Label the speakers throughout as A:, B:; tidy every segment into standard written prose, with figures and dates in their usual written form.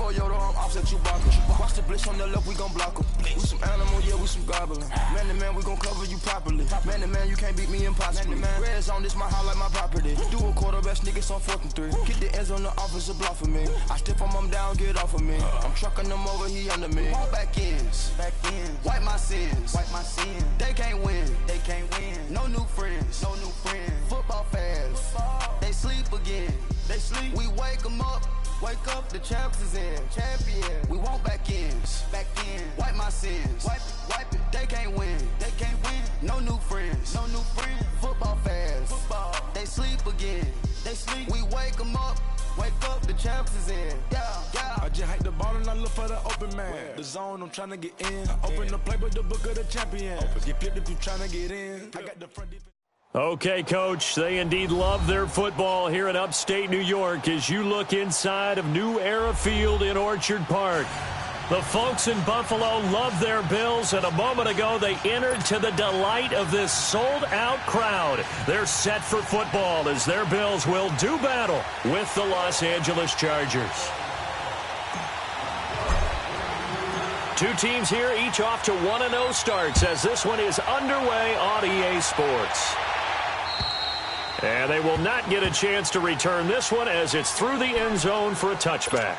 A: Toyota, I'm offset Chewbacca. Watch the blitz on the left, we gon' block em. We some animal, yeah, we some goblin. Man to man, we gon' cover you properly. Man to man, you can't beat me impossibly. Red zone, this my highlight, my property. Do a quarterback sneak, it's on 4th and 3. Get the ends on the offensive block for me. I stiff him down, get off of me. I'm trucking them over, he under me. All back ends, wipe my sins, They can't win, No new friends, Football fans, they sleep again. We wake them up. Wake up, the champs is in. Champion. We want back ends. Wipe my sins. Wipe it. They can't win. No new friends. Football fans. They sleep again. We wake them up. Wake up, the champs is in. Yeah.
B: I just hike the ball and I look for the open man. The zone, I'm trying to get in. Open the playbook, the book of the champion. Get flipped if you trying to get in. I got the front defense.
C: Okay, Coach, they indeed love their football here in upstate New York as you look inside of New Era Field in Orchard Park. The folks in Buffalo love their Bills, and a moment ago they entered to the delight of this sold-out crowd. They're set for football as their Bills will do battle with the Los Angeles Chargers. Two teams here, each off to 1-0 starts as this one is underway on EA Sports. And they will not get a chance to return this one as it's through the end zone for a touchback.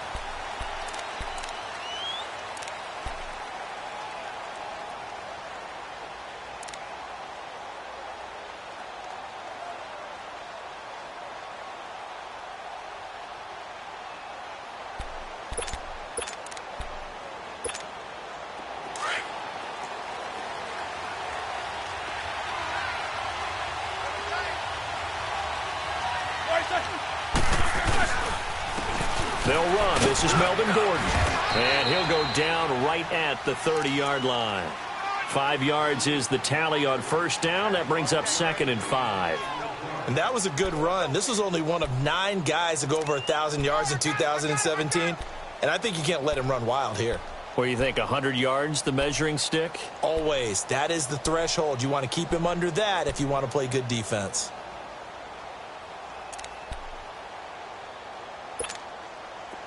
C: They'll run. This is Melvin Gordon. And he'll go down right at the 30-yard line. 5 yards is the tally on first down. That brings up 2nd and 5.
D: And that was a good run. This was only one of 9 guys to go over 1,000 yards in 2017. And I think you can't let him run wild here.
C: What do you think, 100 yards, the measuring stick?
D: Always. That is the threshold. You want to keep him under that if you want to play good defense.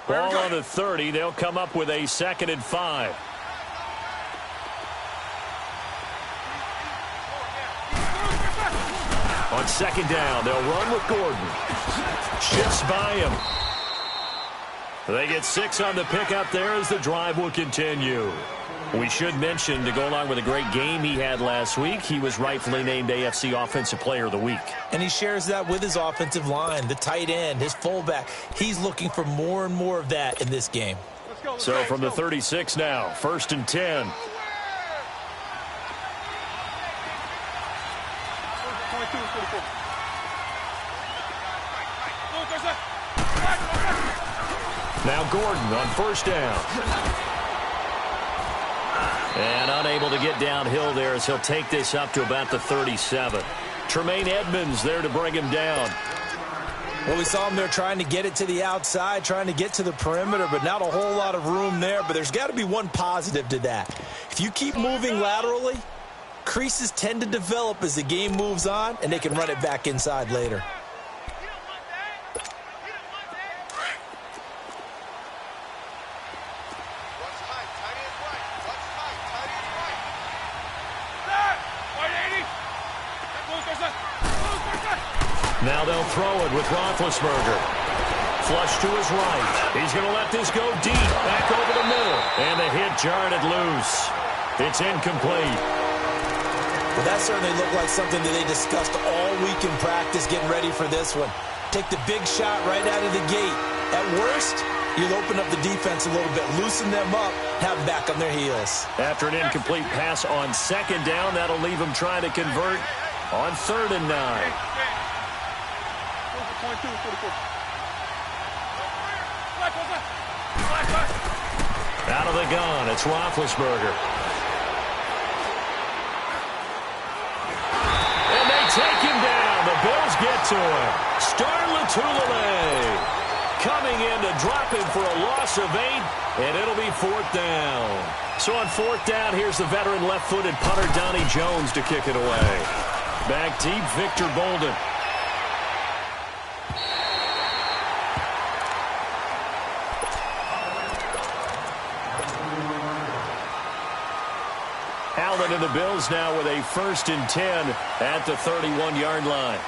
C: Ball on the 30. They'll come up with a 2nd and 5. On 2nd down, they'll run with Gordon. Shifts by him. They get 6 on the pickup there as the drive will continue. We should mention, to go along with a great game he had last week, he was rightfully named AFC Offensive Player of the Week.
D: And he shares that with his offensive line, the tight end, his fullback. He's looking for more and more of that in this game.
C: So from the 36 now, 1st and 10. Now Gordon on 1st down. And unable to get downhill there as he'll take this up to about the 37. Tremaine Edmonds there to bring him down.
D: Well, we saw him there trying to get it to the outside, trying to get to the perimeter, but not a whole lot of room there. But there's got to be one positive to that. If you keep moving laterally, creases tend to develop as the game moves on, and they can run it back inside later.
C: Now they'll throw it with Roethlisberger. Flush to his right. He's going to let this go deep. Back over the middle. And the hit jarred it loose. It's incomplete.
D: Well, that certainly looked like something that they discussed all week in practice getting ready for this one. Take the big shot right out of the gate. At worst, you'll open up the defense a little bit, loosen them up, have them back on their heels.
C: After an incomplete pass on 2nd down, that'll leave them trying to convert on 3rd and 9. Out of the gun, it's Roethlisberger. And they take him down. The Bills get to him. Star Lotulelei coming in to drop him for a loss of 8, and it'll be 4th down. So on 4th down, here's the veteran left-footed punter Donnie Jones to kick it away. Back deep, Victor Bolden. Allen and the Bills now with a 1st and 10 at the 31-yard line.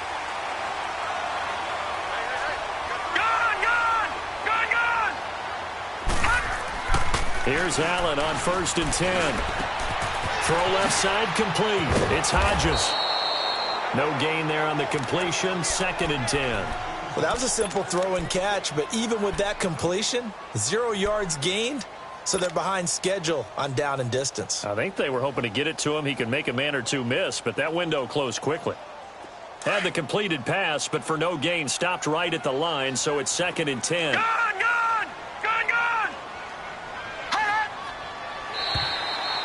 C: Here's Allen on 1st and 10. Throw left side complete. It's Hodges. No gain there on the completion. 2nd and 10.
D: Well, that was a simple throw and catch, but even with that completion, 0 yards gained, so they're behind schedule on down and distance.
C: I think they were hoping to get it to him. He could make a man or two miss, but that window closed quickly. Had the completed pass, but for no gain, stopped right at the line, so it's 2nd and 10.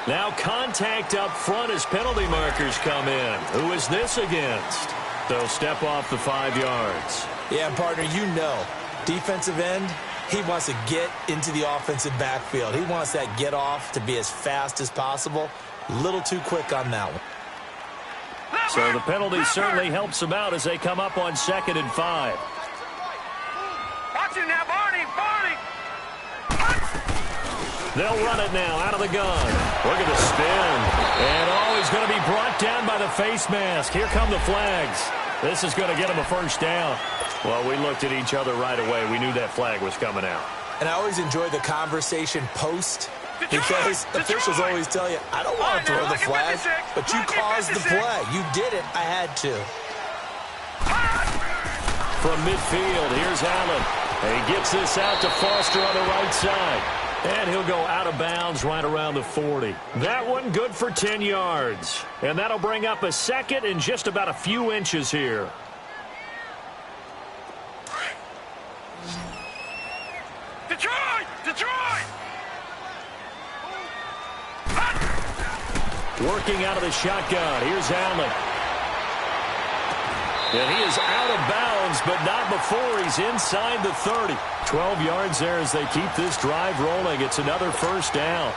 C: Now contact up front as penalty markers come in. Who is this against? They'll step off the 5 yards.
D: Yeah, partner, you know, defensive end, he wants to get into the offensive backfield. He wants that get off to be as fast as possible. A little too quick on that one.
C: So the penalty certainly helps them out as they come up on 2nd and 5.
E: Watch it now, Barney!
C: They'll run it now out of the gun. Look at the spin. And he's going to be brought down by the face mask. Here come the flags. This is going to get him a 1st down. Well, we looked at each other right away. We knew that flag was coming out.
D: And I always enjoy the conversation post, because officials always tell you, I don't want to throw the flag, but you caused the play. You did it. I had to.
C: From midfield, here's Allen. He gets this out to Foster on the right side. And he'll go out of bounds right around the 40. That one good for 10 yards. And that'll bring up a 2nd and just about a few inches here.
E: Detroit!
C: Working out of the shotgun. Here's Allen. And he is out of bounds, but not before he's inside the 30. 12 yards there as they keep this drive rolling. It's another 1st down.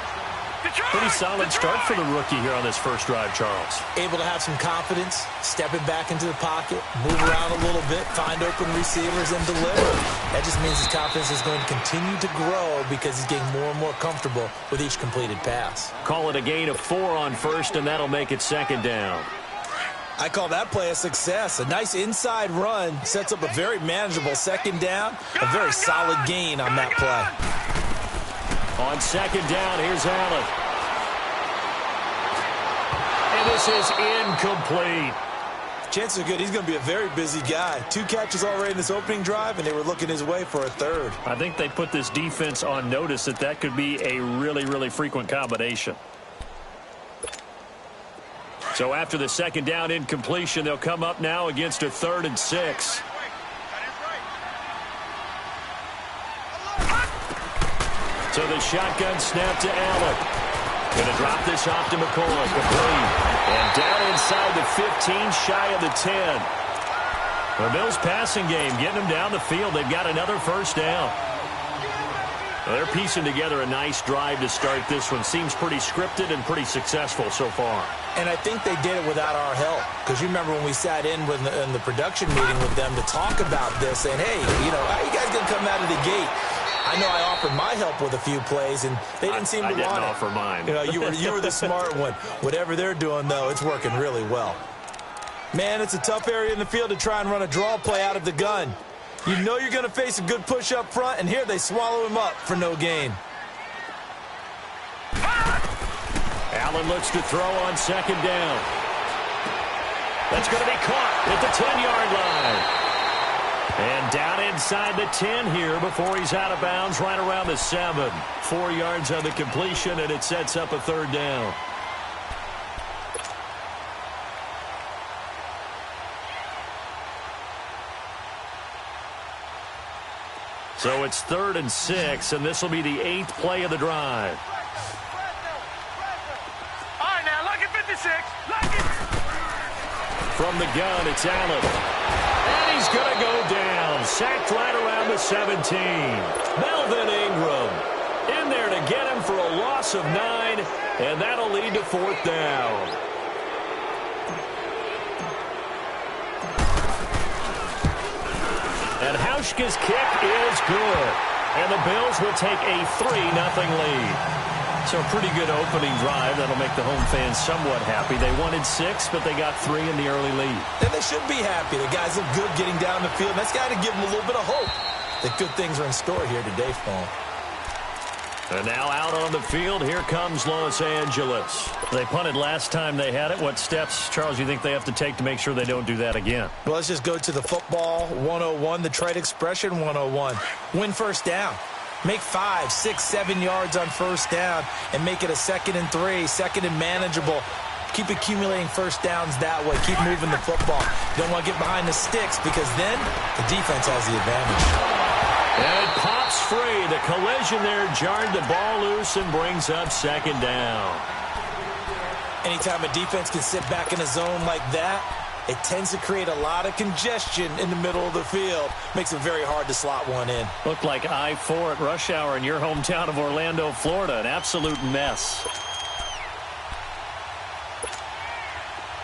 C: Pretty solid start for the rookie here on this first drive, Charles.
D: Able to have some confidence, stepping back into the pocket, move around a little bit, find open receivers, and deliver. That just means his confidence is going to continue to grow because he's getting more and more comfortable with each completed pass.
C: Call it a gain of 4 on 1st, and that'll make it 2nd down.
D: I call that play a success. A nice inside run sets up a very manageable 2nd down, a very solid gain on that play.
C: On 2nd down, here's Allen. And this is incomplete.
D: Chances are good he's going to be a very busy guy. 2 catches already in this opening drive, and they were looking his way for a 3rd.
C: I think they put this defense on notice that could be a really, really frequent combination. So after the 2nd down incompletion, they'll come up now against a 3rd and 6. So the shotgun snap to Allen. Going to drop this off to McCoy. Complete. And down inside the 15, shy of the 10. The Bills passing game, getting them down the field. They've got another 1st down. Well, they're piecing together a nice drive to start this one. Seems pretty scripted and pretty successful so far.
D: And I think they did it without our help. Because you remember when we sat in the production meeting with them to talk about this, saying, hey, how you guys going to come out of the gate? I know I offered my help with a few plays, and they didn't seem to want it. I
C: didn't offer mine.
D: You were the smart one. Whatever they're doing, though, it's working really well. Man, it's a tough area in the field to try and run a draw play out of the gun. You know you're going to face a good push up front, and here they swallow him up for no gain.
C: Allen looks to throw on 2nd down. That's going to be caught at the 10-yard line. And down inside the 10 here before he's out of bounds right around the 7. 4 yards on the completion, and it sets up a 3rd down. So it's 3rd and 6, and this will be the 8th play of the drive.
E: All right, now, look at 56. Look at...
C: From the gun, it's Allen. And he's going to go down. Sacked right around the 17. Melvin Ingram in there to get him for a loss of 9, and that'll lead to 4th down. And Hauschka's kick is good. And the Bills will take a 3-0 lead. So a pretty good opening drive. That'll make the home fans somewhat happy. They wanted 6, but they got 3 in the early lead.
D: And they should be happy. The guys look good getting down the field. That's got to give them a little bit of hope that good things are in store here today for them.
C: And now out on the field, here comes Los Angeles. They punted last time they had it. What steps, Charles, you think they have to take to make sure they don't do that again?
D: Well, let's just go to the football 101, the trade expression 101. Win first down. Make 5, 6, 7 yards on first down and make it a 2nd and 3, 2nd and manageable. Keep accumulating first downs that way. Keep moving the football. You don't want to get behind the sticks because then the defense has the advantage.
C: And it pops free. The collision there jarred the ball loose and brings up 2nd down.
D: Anytime a defense can sit back in a zone like that, it tends to create a lot of congestion in the middle of the field. Makes it very hard to slot one in.
C: Looked like I-4 at rush hour in your hometown of Orlando, Florida. An absolute mess.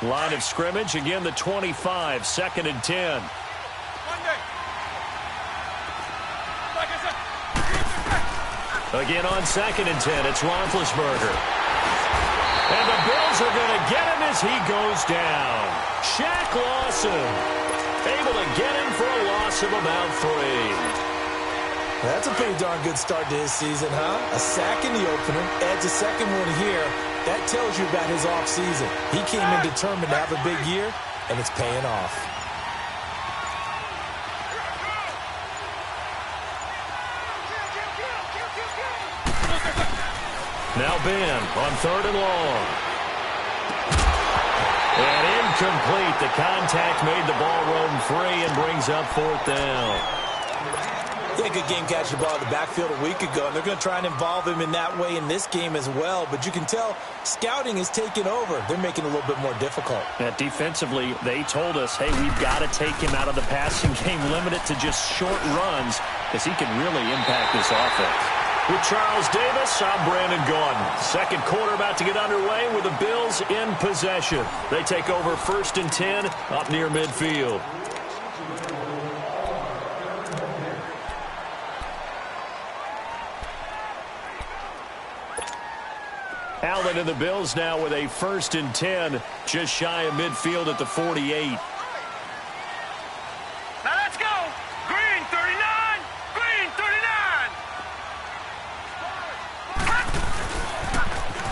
C: Line of scrimmage, again the 25, 2nd and 10. Again on 2nd and 10, it's Roethlisberger. And the Bills are going to get him as he goes down. Shaq Lawson able to get him for a loss of about 3.
D: That's a pretty darn good start to his season, huh? A sack in the opener, adds a second one here. That tells you about his offseason. He came in determined to have a big year, and it's paying off.
C: Now Ben on 3rd and long. And incomplete. The contact made the ball roam free and brings up 4th down.
D: Yeah, good game catching the ball in the backfield a week ago, and they're going to try and involve him in that way in this game as well. But you can tell scouting is taking over. They're making it a little bit more difficult.
C: Defensively, they told us, hey, we've got to take him out of the passing game, limit it to just short runs, because he can really impact this offense. With Charles Davis, I'm Brandon Gaudin. Second quarter about to get underway with the Bills in possession. They take over 1st and 10 up near midfield. Allen and the Bills now with a 1st and 10 just shy of midfield at the 48.
E: Now let's go. Green 39. Green 39.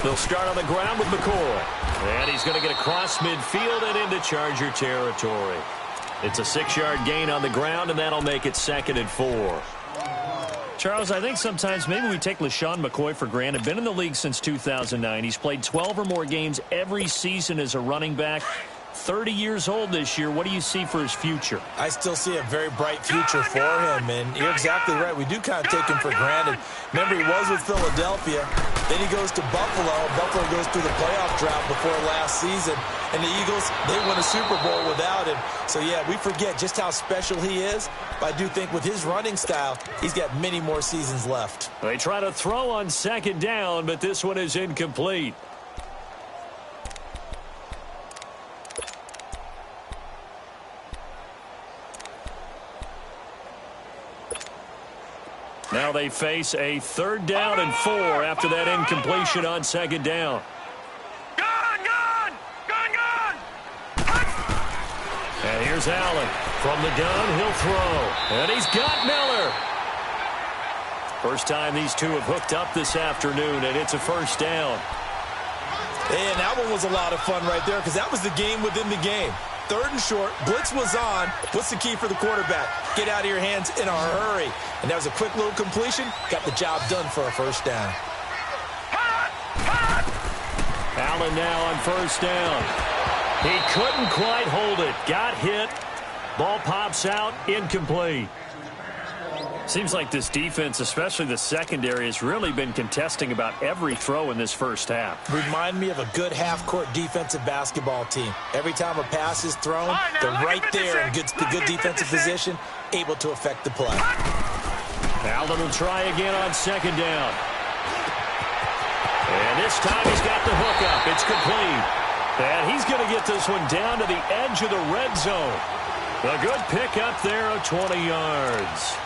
C: They'll start on the ground with McCoy. And he's going to get across midfield and into Charger territory. It's a 6-yard gain on the ground, and that'll make it 2nd and 4. Charles, I think sometimes maybe we take LaShawn McCoy for granted. Been in the league since 2009. He's played 12 or more games every season as a running back. 30 years old this year. What do you see for his future?
D: I still see a very bright future for him, and you're exactly right. We do kind of take him for granted. Remember, he was with Philadelphia. Then he goes to Buffalo. Buffalo goes through the playoff drought before last season. And the Eagles, they won a Super Bowl without him. So, yeah, we forget just how special he is. But I do think with his running style, he's got many more seasons left.
C: They try to throw on 2nd down, but this one is incomplete. Now they face a 3rd down and 4 after that incompletion on 2nd down.
E: Gun!
C: And here's Allen. From the gun, he'll throw. And he's got Miller. First time these two have hooked up this afternoon, and it's a 1st down.
D: And that one was a lot of fun right there because that was the game within the game. 3rd and short, blitz was on. What's the key for the quarterback? Get out of your hands in a hurry. And that was a quick little completion. Got the job done for a 1st down.
C: Allen now on 1st down. He couldn't quite hold it. Got hit. Ball pops out. Incomplete. Seems like this defense, especially the secondary, has really been contesting about every throw in this first half.
D: Remind me of a good half-court defensive basketball team. Every time a pass is thrown, they're right there in good defensive position, able to affect the play.
C: Allen will try again on 2nd down. And this time he's got the hook up. It's complete. And he's going to get this one down to the edge of the red zone. A good pick up there of 20 yards.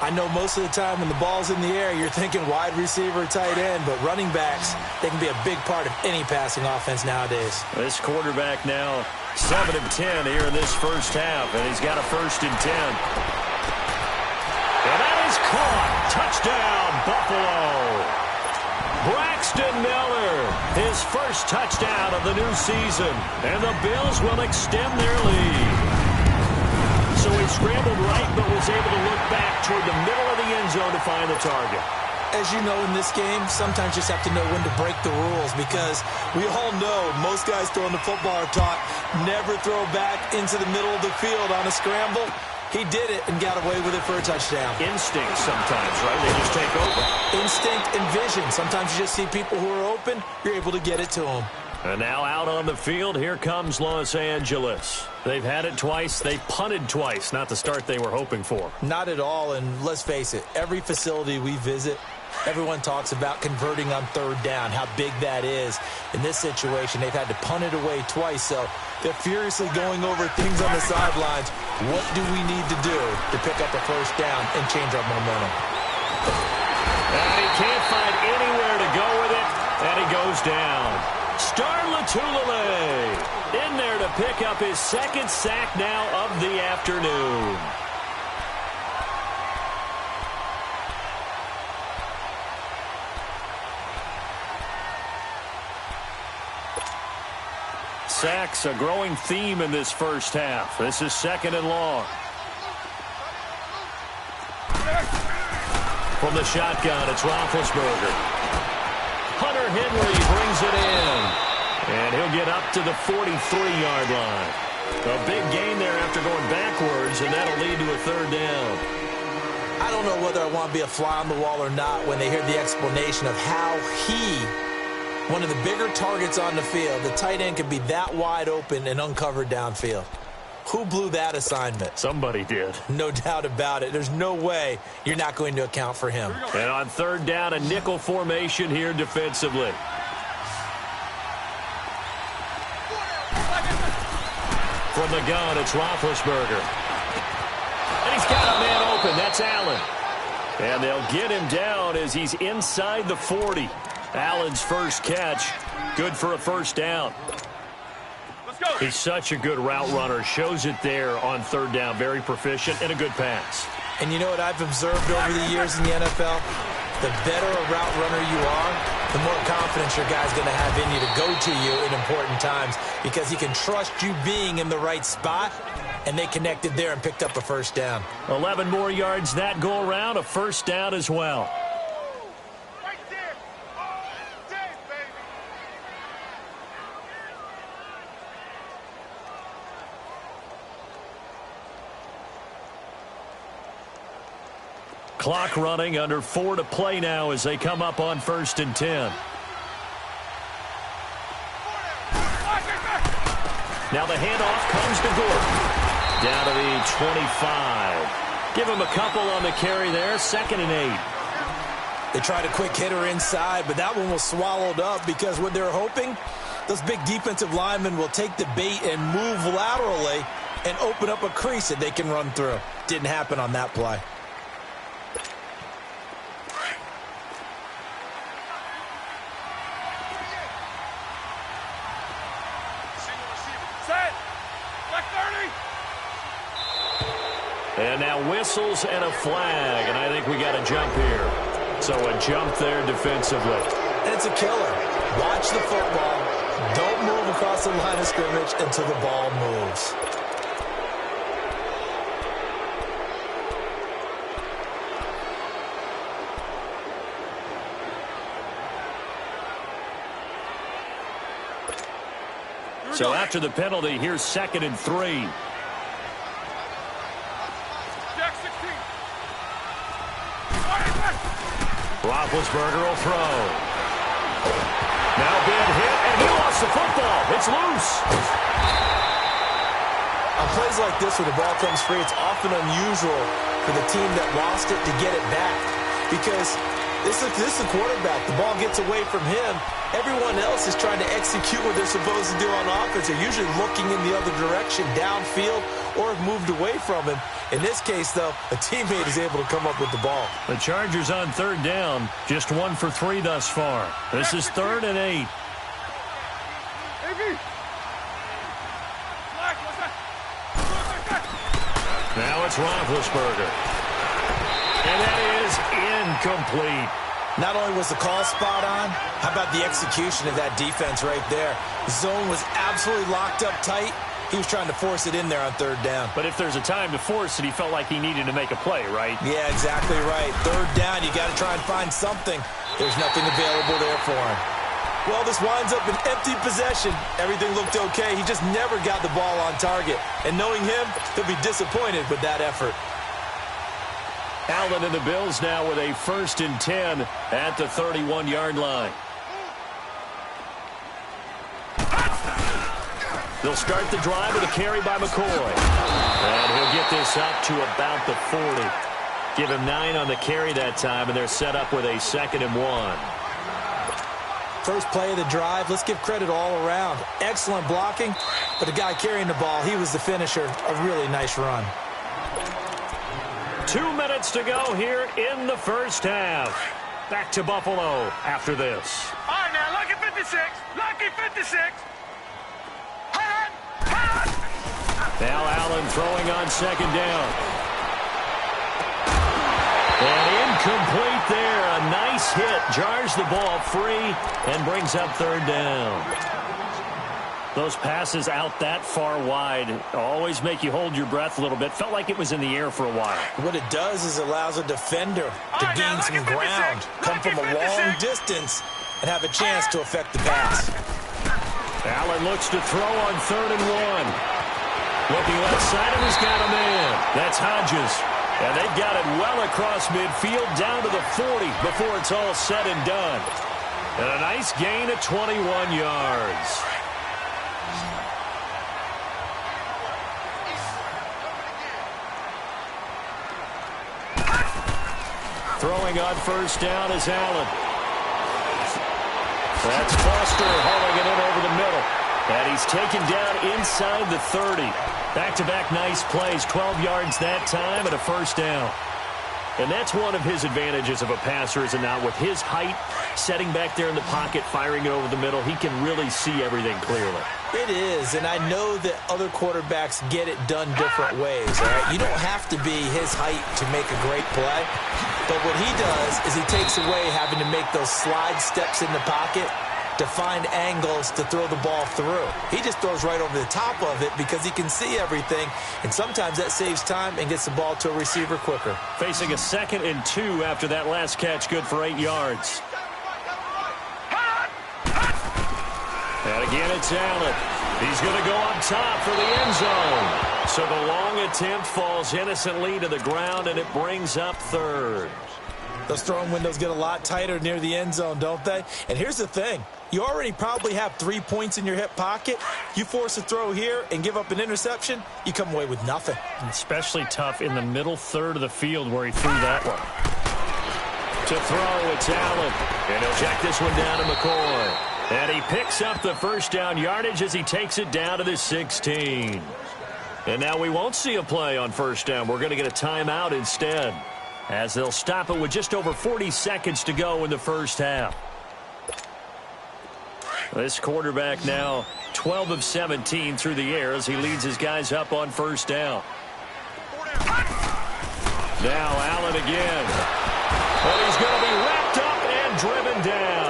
D: I know most of the time when the ball's in the air, you're thinking wide receiver, tight end, but running backs, they can be a big part of any passing offense nowadays.
C: This quarterback now 7 of 10 here in this first half, and he's got a 1st and 10. And that is caught. Touchdown, Buffalo. Braxton Miller, his first touchdown of the new season, and the Bills will extend their lead. So he scrambled right, but was able to look back toward the middle of the end zone to find the target.
D: As you know, in this game, sometimes you just have to know when to break the rules, because we all know most guys throwing the football are taught never throw back into the middle of the field on a scramble. He did it and got away with it for a touchdown.
C: Instinct sometimes, right? They just take over.
D: Instinct and vision. Sometimes you just see people who are open, you're able to get it to them.
C: And now out on the field, here comes Los Angeles. They've had it twice. They've punted twice. Not the start they were hoping for.
D: Not at all, and let's face it, every facility we visit, everyone talks about converting on 3rd down, how big that is. In this situation, they've had to punt it away twice, so they're furiously going over things on the sidelines. What do we need to do to pick up a 1st down and change our momentum?
C: And he can't find anywhere to go with it, and he goes down. Star Latulippe in there to pick up his 2nd sack now of the afternoon. Sacks, a growing theme in this first half. This is 2nd and long. From the shotgun, it's Roethlisberger. Hunter Henry brings it in, and he'll get up to the 43-yard line. A big gain there after going backwards, and that'll lead to a 3rd down.
D: I don't know whether I want to be a fly on the wall or not when they hear the explanation of how one of the bigger targets on the field, the tight end, can be that wide open and uncovered downfield. Who blew that assignment?
C: Somebody did.
D: No doubt about it. There's no way you're not going to account for him.
C: And on 3rd down, a nickel formation here defensively. From the gun, it's Roethlisberger. And he's got a man open. That's Allen. And they'll get him down as he's inside the 40. Allen's first catch, good for a 1st down. He's such a good route runner. Shows it there on 3rd down. Very proficient and a good pass.
D: And you know what I've observed over the years in the NFL? The better a route runner you are, the more confidence your guy's going to have in you to go to you in important times, because he can trust you being in the right spot, and they connected there and picked up a 1st down.
C: 11 more yards that go around, a 1st down as well. Clock running, under 4 to play now as they come up on 1st and 10. Now the handoff comes to Gordon. Down to the 25. Give him a couple on the carry there, 2nd and 8.
D: They tried a quick hitter inside, but that one was swallowed up because what they're hoping, those big defensive linemen will take the bait and move laterally and open up a crease that they can run through. Didn't happen on that play.
C: And now whistles and a flag, and I think we got a jump here. So a jump there defensively.
D: And it's a killer. Watch the football. Don't move across the line of scrimmage until the ball moves.
C: So after the penalty, here's 2nd and 3. Roethlisberger will throw. Now being hit, and he lost the football. It's loose.
D: On plays like this where the ball comes free, it's often unusual for the team that lost it to get it back, because this is the quarterback. The ball gets away from him. Everyone else is trying to execute what they're supposed to do on offense. They're usually looking in the other direction, downfield, or have moved away from him. In this case, though, a teammate is able to come up with the ball.
C: The Chargers on third down, just 1 for 3 thus far. This is 3rd and 8. Now it's Roethlisberger. And that is incomplete.
D: Not only was the call spot on, how about the execution of that defense right there? The zone was absolutely locked up tight. He was trying to force it in there on third down.
C: But if there's a time to force it, he felt like he needed to make a play, right?
D: Yeah, exactly right. Third down, you got to try and find something. There's nothing available there for him. Well, this winds up an empty possession. Everything looked okay. He just never got the ball on target. And knowing him, he'll be disappointed with that effort.
C: Allen and the Bills now with a 1st and 10 at the 31-yard line. They'll start the drive with a carry by McCoy. And he'll get this up to about the 40. Give him 9 on the carry that time, and they're set up with a 2nd and 1.
D: First play of the drive, let's give credit all around. Excellent blocking, but the guy carrying the ball, he was the finisher. A really nice run.
C: 2 minutes to go here in the first half. Back to Buffalo after this.
E: All right, now, lucky 56. Lucky 56.
C: Now Allen throwing on 2nd down. And incomplete there. A nice hit. Jars the ball free and brings up 3rd down. Those passes out that far wide always make you hold your breath a little bit. Felt like it was in the air for a while.
D: What it does is allows a defender to gain some ground, come from a long distance, and have a chance to affect the pass.
C: Allen looks to throw on 3rd and 1. Looking left side, and he's got a man. That's Hodges. And they've got it well across midfield down to the 40 before it's all said and done. And a nice gain of 21 yards. Throwing on 1st down is Allen. That's Foster hauling it in over the middle. And he's taken down inside the 30. Back-to-back nice plays, 12 yards that time and a 1st down. And that's one of his advantages of a passer, is it not? With his height, setting back there in the pocket, firing it over the middle, he can really see everything clearly.
D: It is, and I know that other quarterbacks get it done different ways, all right? You don't have to be his height to make a great play. But what he does is he takes away having to make those slide steps in the pocket to find angles to throw the ball through. He just throws right over the top of it because he can see everything, and sometimes that saves time and gets the ball to a receiver quicker.
C: Facing a 2nd and 2 after that last catch, good for 8 yards. And again, it's Allen. He's going to go up top for the end zone. So the long attempt falls innocently to the ground, and it brings up 3rd.
D: Those throwing windows get a lot tighter near the end zone, don't they? And here's the thing. You already probably have 3 points in your hip pocket. You force a throw here and give up an interception, you come away with nothing.
C: Especially tough in the middle 3rd of the field where he threw that one. To throw, it's Allen. And he'll check this one down to McCoy. And he picks up the 1st down yardage as he takes it down to the 16. And now we won't see a play on 1st down. We're going to get a timeout instead, as they'll stop it with just over 40 seconds to go in the first half. This quarterback now 12 of 17 through the air as he leads his guys up on 1st down. Now Allen again. But he's going to be wrapped up and driven down.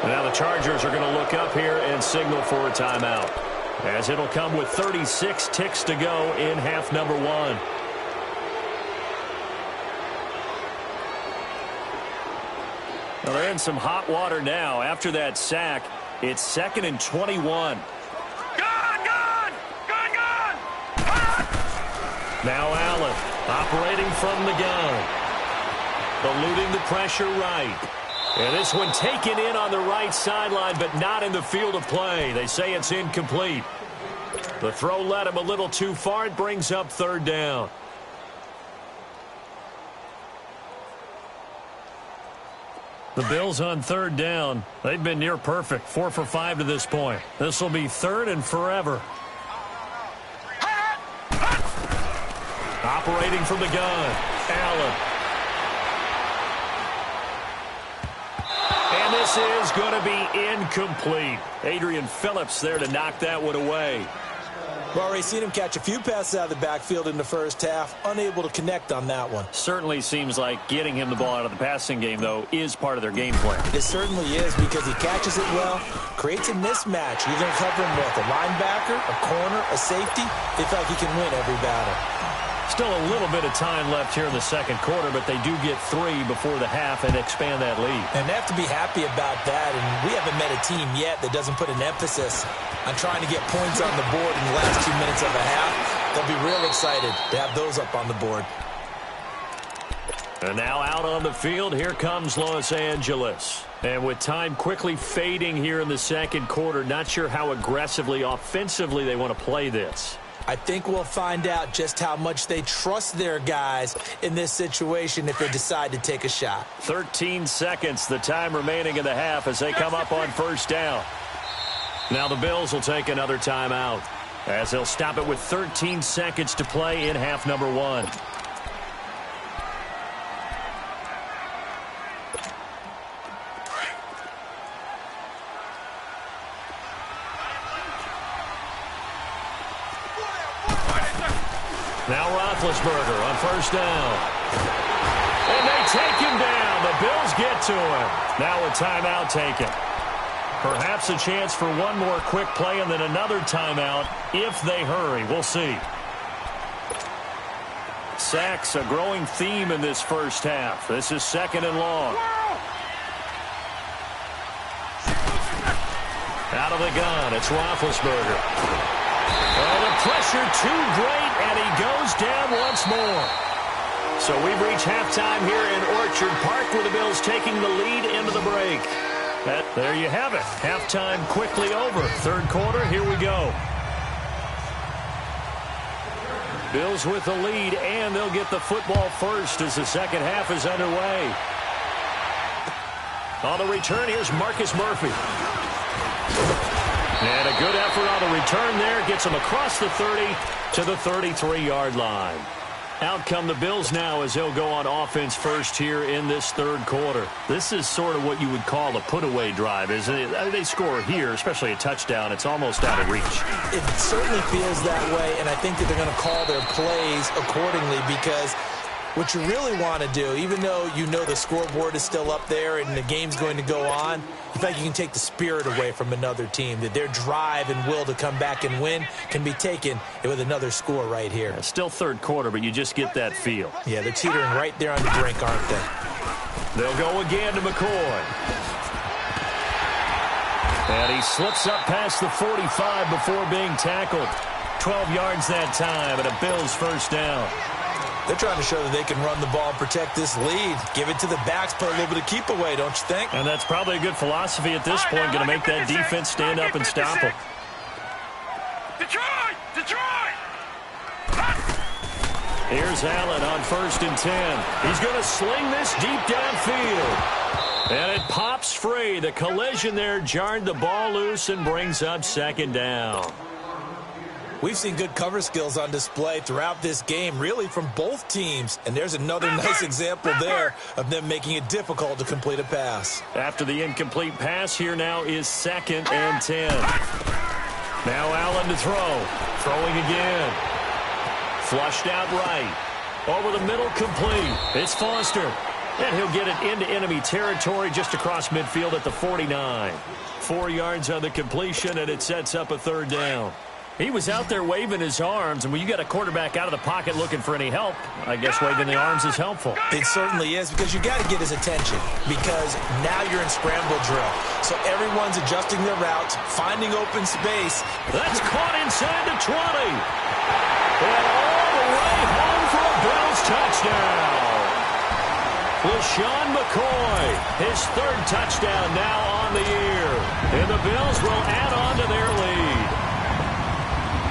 C: Now the Chargers are going to look up here and signal for a timeout, as it'll come with 36 ticks to go in half number 1. Well, they're in some hot water now. After that sack, it's 2nd and 21.
E: Gone!
C: Now Allen operating from the gun. Eluding the pressure right. And this one taken in on the right sideline, but not in the field of play. They say it's incomplete. The throw led him a little too far. It brings up 3rd down. The Bills on 3rd down. They've been near perfect. 4 for 5 to this point. This will be 3rd and forever. Operating from the gun, Allen. And this is going to be incomplete. Adrian Phillips there to knock that one away.
D: We've already seen him catch a few passes out of the backfield in the first half, unable to connect on that one.
C: Certainly seems like getting him the ball out of the passing game, though, is part of their game plan.
D: It certainly is, because he catches it well, creates a mismatch. You're going to cover him with a linebacker, a corner, a safety. They feel like he can win every battle.
C: Still a little bit of time left here in the second quarter, but they do get 3 before the half and expand that lead.
D: And they have to be happy about that, and we haven't met a team yet that doesn't put an emphasis on trying to get points on the board in the last 2 minutes of a half. They'll be real excited to have those up on the board.
C: And now out on the field, here comes Los Angeles. And with time quickly fading here in the second quarter, not sure how aggressively, offensively they want to play this.
D: I think we'll find out just how much they trust their guys in this situation if they decide to take a shot.
C: 13 seconds, the time remaining in the half as they come up on first down. Now the Bills will take another timeout as they'll stop it with 13 seconds to play in half number 1. Now Roethlisberger on first down. And they take him down. The Bills get to him. Now a timeout taken. Perhaps a chance for one more quick play and then another timeout if they hurry. We'll see. Sacks, a growing theme in this first half. This is second and long. Out of the gun, it's Roethlisberger. Oh, the pressure too great, and he goes down once more. So we've reached halftime here in Orchard Park with the Bills taking the lead into the break. There you have it. Halftime quickly over. Third quarter, here we go. Bills with the lead, and they'll get the football first as the second half is underway. On the return, here's Marcus Murphy. And a good effort on the return there. Gets him across the 30 to the 33-yard line. Out come the Bills now as they'll go on offense first here in this third quarter. This is sort of what you would call a put-away drive, isn't it? They score here, especially a touchdown. It's almost out of reach.
D: It certainly feels that way, and I think that they're going to call their plays accordingly because what you really want to do, even though you know the scoreboard is still up there and the game's going to go on, you feel like you can take the spirit away from another team, that their drive and will to come back and win can be taken with another score right here.
C: Yeah, still third quarter, but you just get that feel.
D: Yeah, they're teetering right there on the brink, aren't they?
C: They'll go again to McCoy. And he slips up past the 45 before being tackled. 12 yards that time, and a Bills first down.
D: They're trying to show that they can run the ball and protect this lead. Give it to the backs, play a little bit of keep away, don't you think?
C: And that's probably a good philosophy at this point, going to make that defense stand up and stop them.
E: Detroit! Detroit!
C: Here's Allen on 1st and 10. He's going to sling this deep downfield. And it pops free. The collision there jarred the ball loose and brings up second down.
D: We've seen good cover skills on display throughout this game, really from both teams. And there's another nice example there of them making it difficult to complete a pass.
C: After the incomplete pass, here now is 2nd and 10. Now Allen to throw. Throwing again. Flushed out right. Over the middle, complete. It's Foster. And he'll get it into enemy territory just across midfield at the 49. 4 yards on the completion, and it sets up a third down. He was out there waving his arms, and when you got a quarterback out of the pocket looking for any help, I guess waving the arms is helpful.
D: It certainly is, because you got to get his attention, because now you're in scramble drill. So everyone's adjusting their routes, finding open space.
C: That's caught inside the 20. And all the way home for a Bills touchdown. LaShawn McCoy, his 3rd touchdown now on the year. And the Bills will add on to their lead.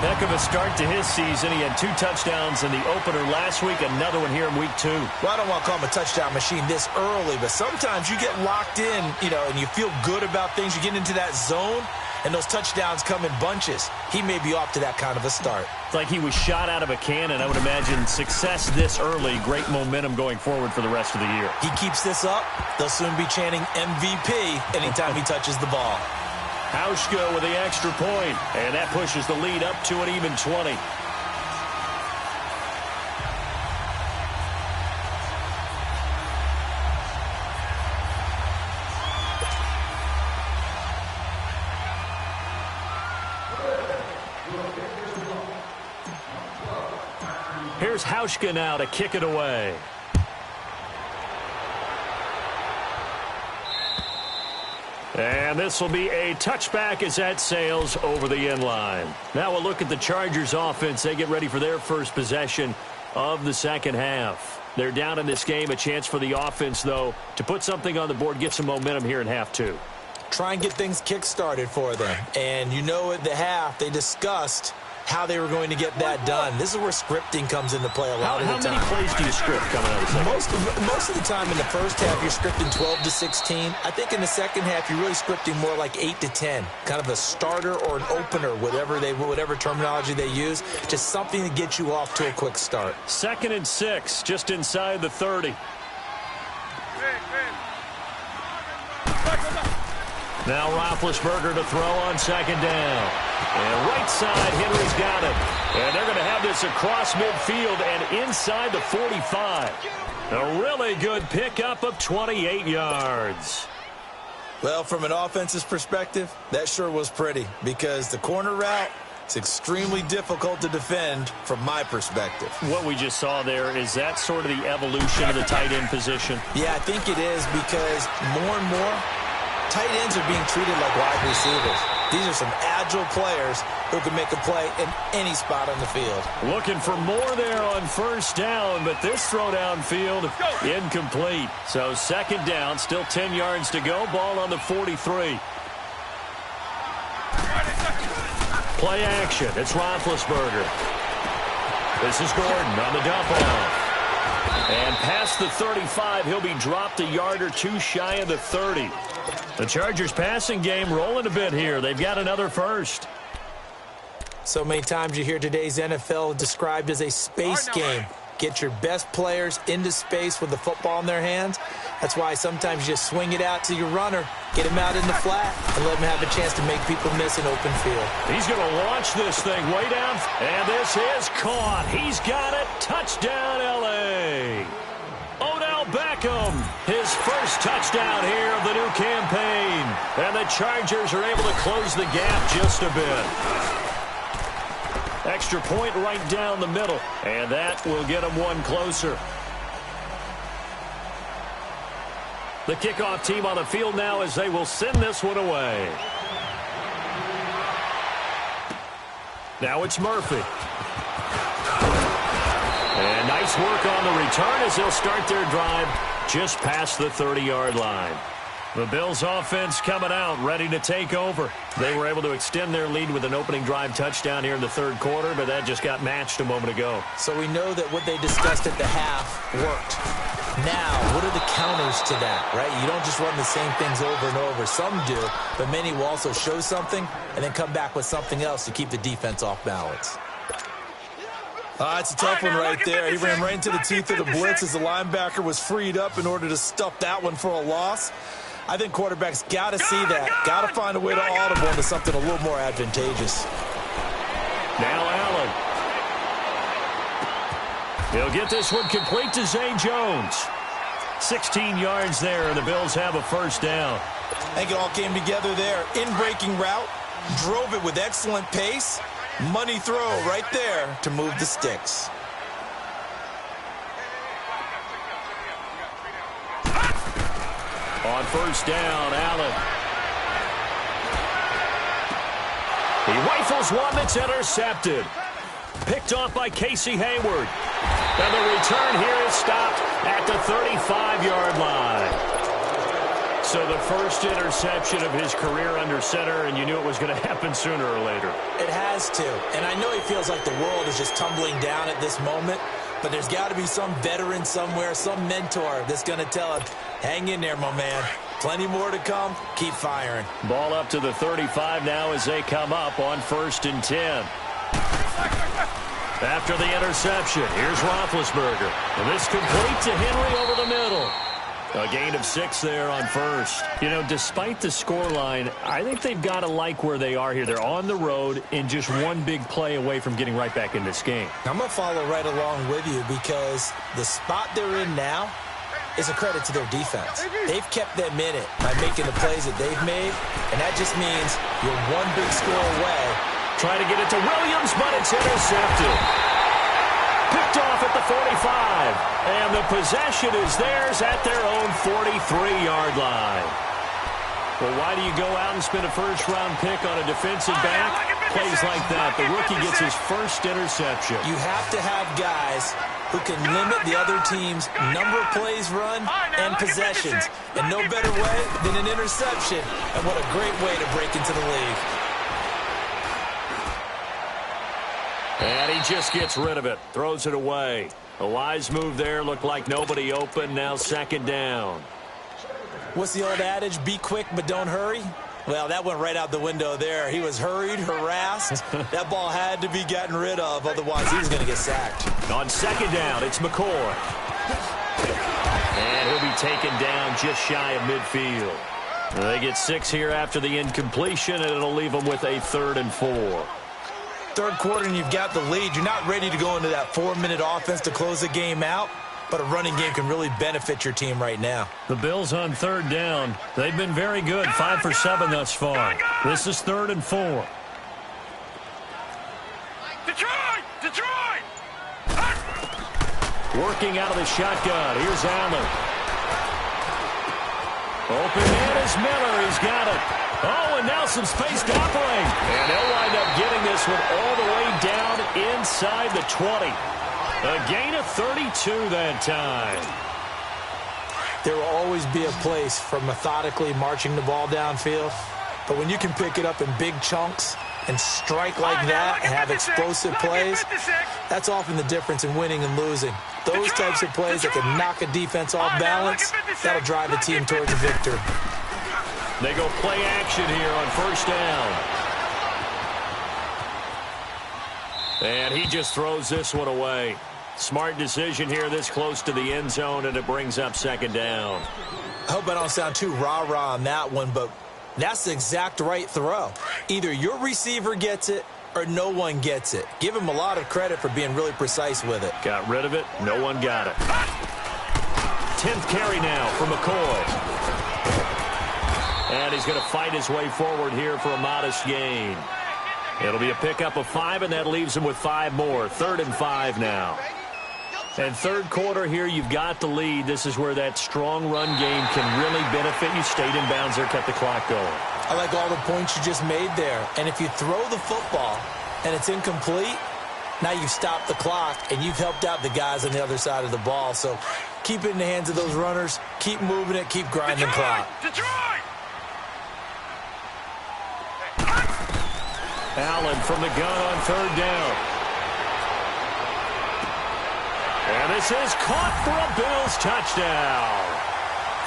C: Heck of a start to his season. He had 2 touchdowns in the opener last week, another one here in week 2.
D: Well, I don't want to call him a touchdown machine this early, but sometimes you get locked in, and you feel good about things. You get into that zone, and those touchdowns come in bunches. He may be off to that kind of a start.
C: It's like he was shot out of a cannon. I would imagine success this early, great momentum going forward for the rest of the year.
D: He keeps this up, they'll soon be chanting MVP anytime he touches the ball.
C: Hauschka with the extra point, and that pushes the lead up to an even 20. Here's Hauschka now to kick it away. And this will be a touchback as that sails over the end line. Now we'll look at the Chargers offense. They get ready for their first possession of the second half. They're down in this game. A chance for the offense, though, to put something on the board, get some momentum here in half two.
D: Try and get things kick-started for them. And you know at the half they discussed how they were going to get that done. This is where scripting comes into play a lot of the time.
C: How many plays do you script coming out of the second?
D: Most of the time in the first half, you're scripting 12 to 16. I think in the second half, you're really scripting more like 8 to 10. Kind of a starter or an opener, whatever terminology they use. Just something to get you off to a quick start.
C: 2nd and 6, just inside the 30. Now Roethlisberger to throw on second down. And right side, Henry's got it. And they're going to have this across midfield and inside the 45. A really good pickup of 28 yards.
D: Well, from an offensive perspective, that sure was pretty because the corner route, it's extremely difficult to defend from my perspective.
C: What we just saw there, is that sort of the evolution of the tight end position?
D: Yeah, I think it is because more and more, tight ends are being treated like wide receivers. These are some agile players who can make a play in any spot on the field.
C: Looking for more there on first down, but this throw downfield incomplete. So second down, still 10 yards to go. Ball on the 43. Play action. It's Roethlisberger. This is Gordon on the dump off. And past the 35, he'll be dropped a yard or two shy of the 30. The Chargers passing game rolling a bit here. They've got another first.
D: So many times you hear today's NFL described as a space game. Get your best players into space with the football in their hands. That's why sometimes you just swing it out to your runner, get him out in the flat, and let him have a chance to make people miss an open field.
C: He's going to launch this thing way down, and this is caught. He's got it. Touchdown, L.A. Odell Beckham, his first touchdown here of the new campaign. And the Chargers are able to close the gap just a bit. Extra point right down the middle, and that will get them one closer. The kickoff team on the field now as they will send this one away. Now it's Murphy. And nice work on the return as they'll start their drive just past the 30-yard line. The Bills offense coming out, ready to take over. They were able to extend their lead with an opening drive touchdown here in the third quarter, but that just got matched a moment ago.
D: So we know that what they discussed at the half worked. Now, what are the counters to that, right? You don't just run the same things over and over. Some do, but many will also show something and then come back with something else to keep the defense off balance. It's a tough one right there. He ran right into the teeth of the blitz as the linebacker was freed up in order to stuff that one for a loss. I think quarterbacks got to see that. Got to find a way to audible into something a little more advantageous.
C: Now Allen. He'll get this one complete to Zay Jones. 16 yards there, and the Bills have a first down.
D: I think it all came together there. In-breaking route, drove it with excellent pace. Money throw right there to move the sticks.
C: On first down, Allen. He rifles one that's intercepted. Picked off by Casey Hayward. And the return here is stopped at the 35-yard line. So the first interception of his career under center, and you knew it was going to happen sooner or later.
D: It has to. And I know he feels like the world is just tumbling down at this moment, but there's got to be some veteran somewhere, some mentor that's going to tell him, hang in there, my man. Plenty more to come. Keep firing.
C: Ball up to the 35 now as they come up on 1st and 10. After the interception, here's Roethlisberger. And this complete to Henry over the middle. A gain of 6 there on 1st. You know, despite the scoreline, I think they've got to like where they are here. They're on the road and just one big play away from getting right back in this game.
D: I'm going to follow right along with you because the spot they're in now is a credit to their defense. They've kept them in it by making the plays that they've made, and that just means you're one big score away.
C: Trying to get it to Williams, but it's intercepted. Picked off at the 45. And the possession is theirs at their own 43-yard line. Well, why do you go out and spend a first-round pick on a defensive back? Plays like that. The rookie gets his first interception.
D: You have to have guys who can limit the other team's number of plays run and possessions. And no better way than an interception. And what a great way to break into the league.
C: And he just gets rid of it. Throws it away. A wise move there. Looked like nobody open. Now 2nd down.
D: What's the old adage? Be quick, but don't hurry. Well, that went right out the window there. He was hurried, harassed. That ball had to be gotten rid of. Otherwise, he was going to get sacked.
C: On 2nd down, it's McCoy. And he'll be taken down just shy of midfield. They get 6 here after the incompletion, and it'll leave them with a 3rd and 4.
D: Third quarter and you've got the lead. You're not ready to go into that 4-minute offense to close the game out, but a running game can really benefit your team right now.
C: The Bills on 3rd down. They've been very good, 5 for 7 thus far. This is 3rd and 4.
E: Detroit!
C: Working out of the shotgun. Here's Allen. Open man is Miller. He's got it. Oh, and now some space to operate. And they'll wind up getting this one all the way down inside the 20. A gain of 32 that time.
D: There will always be a place for methodically marching the ball downfield. But when you can pick it up in big chunks and strike like that and have explosive plays, that's often the difference in winning and losing. Those types of plays that can knock a defense off balance, that'll drive the team towards a victory.
C: They go play action here on 1st down. And he just throws this one away. Smart decision here this close to the end zone, and it brings up 2nd down.
D: I hope I don't sound too rah-rah on that one, but that's the exact right throw. Either your receiver gets it or no one gets it. Give him a lot of credit for being really precise with it.
C: Got rid of it. No one got it. 10th carry now for McCoy. And he's going to fight his way forward here for a modest gain. It'll be a pickup of 5, and that leaves him with 5 more. 3rd and 5 now. And 3rd quarter here, you've got the lead. This is where that strong run game can really benefit you. Stayed in bounds there, kept the clock going.
D: I like all the points you just made there. And if you throw the football and it's incomplete, now you've stopped the clock and you've helped out the guys on the other side of the ball. So keep it in the hands of those runners. Keep moving it. Keep grinding the clock.
E: Detroit!
C: Allen from the gun on 3rd down. And this is caught for a Bills touchdown.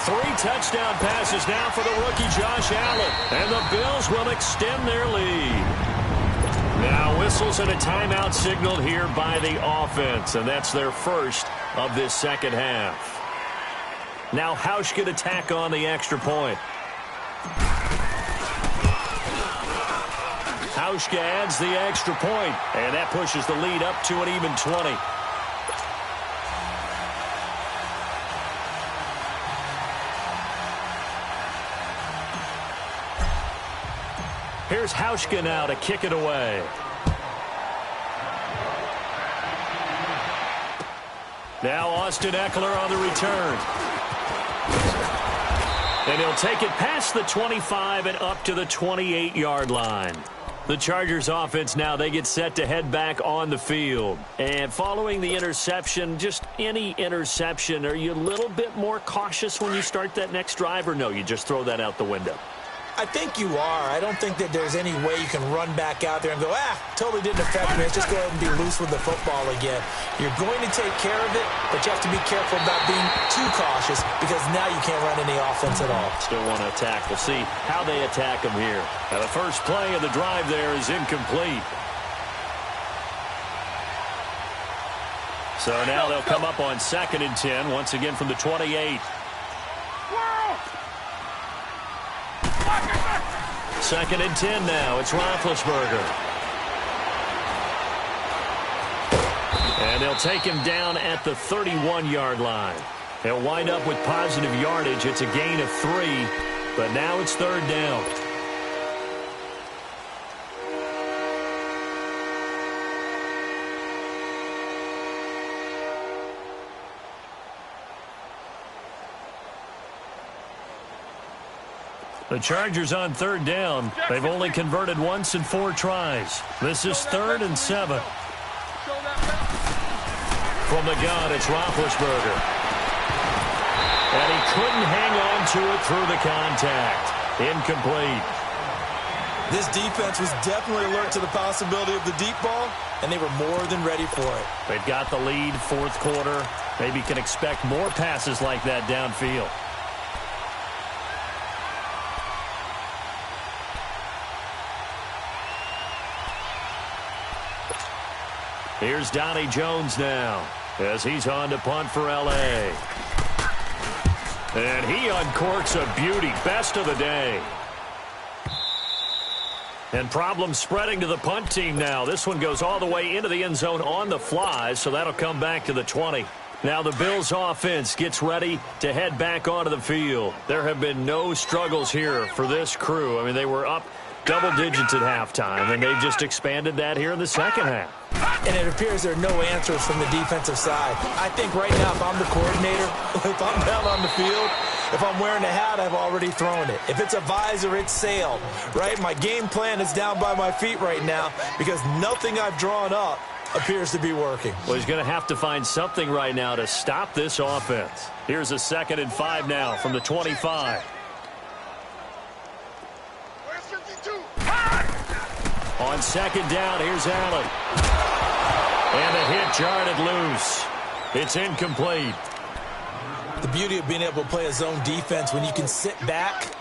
C: 3 touchdown passes now for the rookie Josh Allen. And the Bills will extend their lead. Now whistles and a timeout signaled here by the offense. And that's their first of this 2nd half. Now Hauschka to tack on the extra point. Hauschka adds the extra point, and that pushes the lead up to an even 20. Here's Hauschka now to kick it away. Now Austin Eckler on the return. And he'll take it past the 25 and up to the 28-yard line. The Chargers offense now, they get set to head back on the field. And following the interception, just any interception, are you a little bit more cautious when you start that next drive, or no, you just throw that out the window?
D: I think you are. I don't think that there's any way you can run back out there and go, totally didn't affect me. Let's just go ahead and be loose with the football again. You're going to take care of it, but you have to be careful about being too cautious because now you can't run any offense at all.
C: Still want to attack. We'll see how they attack them here. Now, the first play of the drive there is incomplete. So now they'll come up on 2nd and 10, once again from the 28. 2nd and 10 now. It's Roethlisberger. And they'll take him down at the 31-yard line. They'll wind up with positive yardage. It's a gain of 3, but now it's 3rd down. The Chargers on 3rd down. They've only converted once in 4 tries. This is 3rd and 7. From the gun, it's Roethlisberger. And he couldn't hang on to it through the contact. Incomplete.
D: This defense was definitely alert to the possibility of the deep ball, and they were more than ready for it.
C: They've got the lead, 4th quarter. Maybe can expect more passes like that downfield. Here's Donnie Jones now as he's on to punt for L.A. And he uncorks a beauty. Best of the day. And problems spreading to the punt team now. This one goes all the way into the end zone on the fly, so that'll come back to the 20. Now the Bills offense gets ready to head back onto the field. There have been no struggles here for this crew. I mean, they were up double digits at halftime, and they've just expanded that here in the second half.
D: And it appears there are no answers from the defensive side. I think right now, if I'm the coordinator, if I'm down on the field, if I'm wearing a hat, I've already thrown it. If it's a visor, it's sailed, right? My game plan is down by my feet right now because nothing I've drawn up appears to be working.
C: Well, he's going to have to find something right now to stop this offense. Here's a 2nd and 5 now from the 25. On 2nd down, here's Allen. And the hit jarred it loose. It's incomplete.
D: The beauty of being able to play a zone defense when you can sit back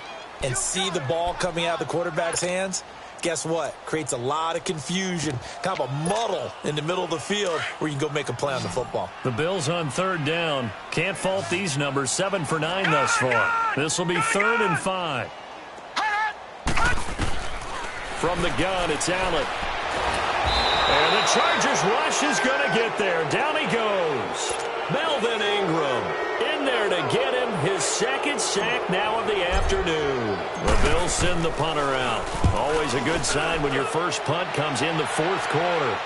D: and see the ball coming out of the quarterback's hands, guess what? Creates a lot of confusion, kind of a muddle in the middle of the field where you can go make a play on the football.
C: The Bills on 3rd down. Can't fault these numbers. 7 for 9 thus far. This will be 3rd and 5. From the gun, it's Allen. And the Chargers rush is going to get there. Down he goes. Melvin Ingram in there to get him his 2nd sack now of the afternoon. The Bills send the punter out. Always a good sign when your first punt comes in the 4th quarter.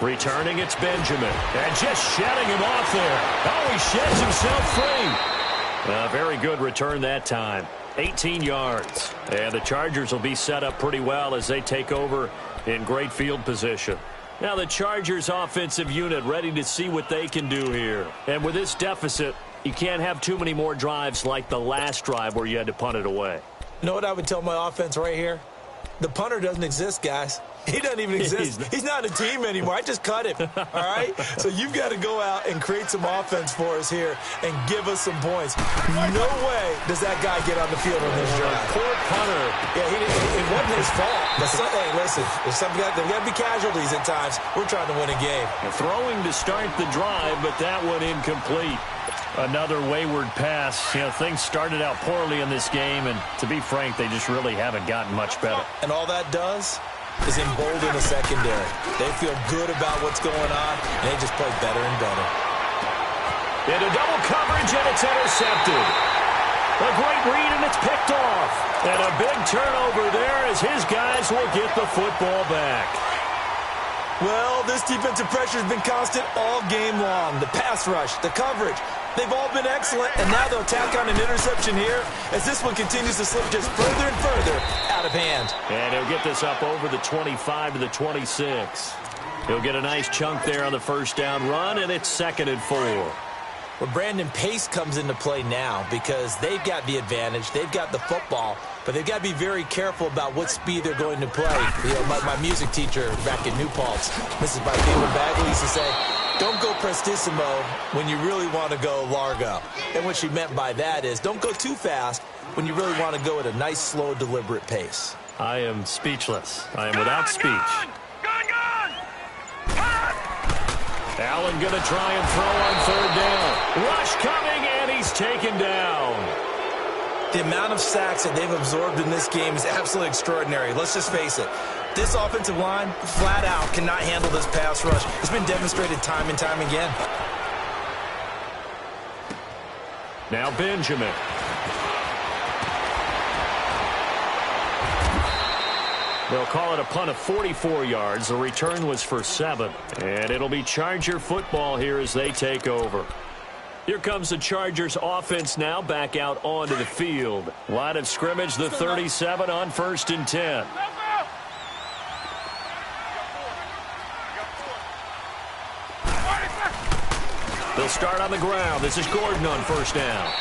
C: Returning, it's Benjamin. And just shedding him off there. Oh, he sheds himself free. A very good return that time. 18 yards. And the Chargers will be set up pretty well as they take over in great field position. Now the Chargers offensive unit ready to see what they can do here. And with this deficit, you can't have too many more drives like the last drive where you had to punt it away.
D: You know what I would tell my offense right here? The punter doesn't exist, guys. He doesn't even exist. He's not a team anymore. I just cut him, all right? So you've got to go out and create some offense for us here and give us some points. No way does that guy get on the field on this drive.
C: Poor punter.
D: Yeah, it wasn't his fault. But hey, listen, there's got to be casualties at times. We're trying to win a game.
C: Throwing to start the drive, but that one incomplete. Another wayward pass. You know, things started out poorly in this game, and to be frank, they just really haven't gotten much better.
D: And all that does is embolden the secondary. They feel good about what's going on, and they just play better and better.
C: Into double coverage, and it's intercepted. A great read, and it's picked off. And a big turnover there as his guys will get the football back.
D: Well, this defensive pressure has been constant all game long. The pass rush, the coverage, they've all been excellent, and now they'll tack on an interception here as this one continues to slip just further and further out of hand.
C: And he'll get this up over the 25 to the 26. He'll get a nice chunk there on the first down run, and it's 2nd and 4.
D: Well, Brandon, pace comes into play now because they've got the advantage. They've got the football, but they've got to be very careful about what speed they're going to play. You know, my music teacher back in New Paltz, Mrs. Byfield Bagley, used to say, don't go prestissimo when you really want to go largo. And what she meant by that is don't go too fast when you really want to go at a nice, slow, deliberate pace.
C: I am speechless. I am without speech. Allen going to try and throw on third down. Rush coming, and he's taken down.
D: The amount of sacks that they've absorbed in this game is absolutely extraordinary. Let's just face it. This offensive line, flat out, cannot handle this pass rush. It's been demonstrated time and time again.
C: Now Benjamin. They'll call it a punt of 44 yards. The return was for 7. And it'll be Charger football here as they take over. Here comes the Chargers offense now back out onto the field. Line of scrimmage, the 37 on 1st and 10. They'll start on the ground. This is Gordon on 1st down.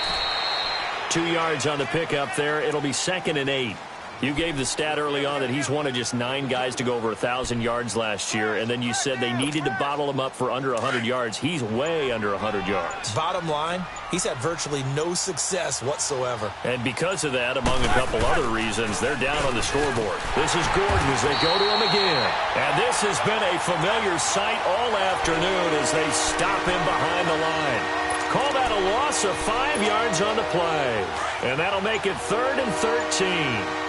C: 2 yards on the pickup there. It'll be 2nd and 8. You gave the stat early on that he's one of just 9 guys to go over 1,000 yards last year, and then you said they needed to bottle him up for under 100 yards. He's way under 100 yards.
D: Bottom line, he's had virtually no success whatsoever.
C: And because of that, among a couple other reasons, they're down on the scoreboard. This is Gordon as they go to him again. And this has been a familiar sight all afternoon as they stop him behind the line. Call that a loss of 5 yards on the play. And that'll make it 3rd and 13.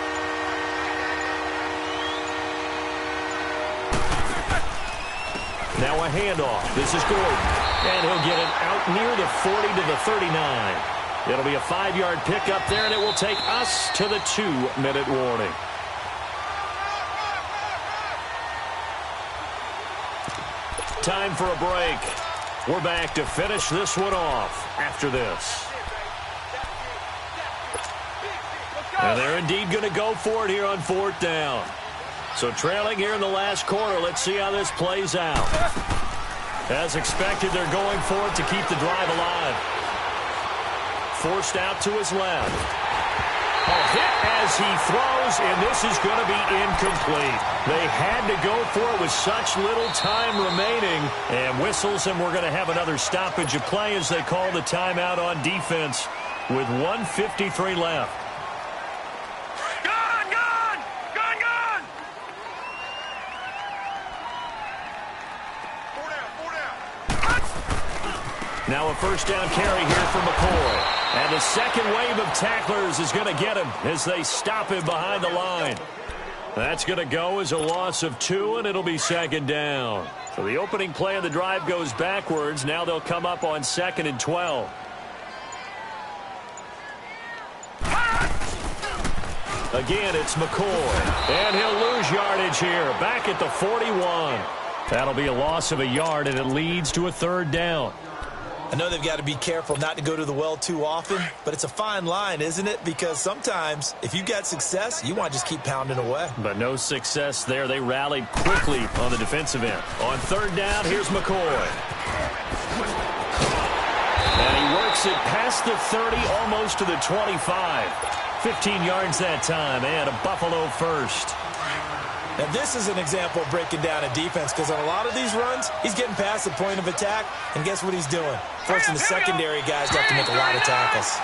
C: Now a handoff. This is Gordon. And he'll get it out near the 40 to the 39. It'll be a 5-yard pickup there, and it will take us to the 2-minute warning. Time for a break. We're back to finish this one off after this. And they're indeed going to go for it here on 4th down. So trailing here in the last quarter, let's see how this plays out. As expected, they're going for it to keep the drive alive. Forced out to his left. A hit as he throws, and this is going to be incomplete. They had to go for it with such little time remaining, and whistles, and we're going to have another stoppage of play as they call the timeout on defense with 1:53 left. Now a 1st down carry here for McCoy. And the second wave of tacklers is going to get him as they stop him behind the line. That's going to go as a loss of 2, and it'll be 2nd down. So the opening play of the drive goes backwards. Now they'll come up on 2nd and 12. Again, it's McCoy. And he'll lose yardage here. Back at the 41. That'll be a loss of a yard, and it leads to a 3rd down.
D: I know they've got to be careful not to go to the well too often, but it's a fine line, isn't it? Because sometimes, if you've got success, you want to just keep pounding away.
C: But no success there. They rallied quickly on the defensive end. On 3rd down, here's McCoy. And he works it past the 30, almost to the 25. 15 yards that time, and a Buffalo first.
D: Now, this is an example of breaking down a defense because on a lot of these runs, he's getting past the point of attack, and guess what he's doing? Forcing the secondary guys to have to make a lot of tackles.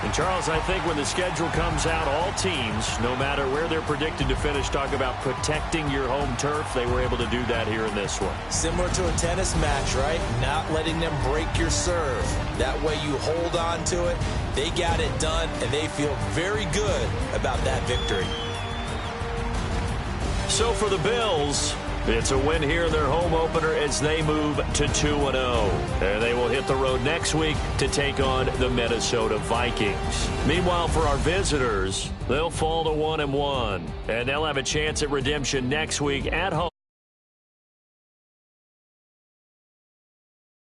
C: And, Charles, I think when the schedule comes out, all teams, no matter where they're predicted to finish, talk about protecting your home turf. They were able to do that here in this one.
D: Similar to a tennis match, right? Not letting them break your serve. That way you hold on to it. They got it done, and they feel very good about that victory.
C: So for the Bills, it's a win here in their home opener as they move to 2-0. And they will hit the road next week to take on the Minnesota Vikings. Meanwhile, for our visitors, they'll fall to 1-1. And they'll have a chance at redemption next week at home.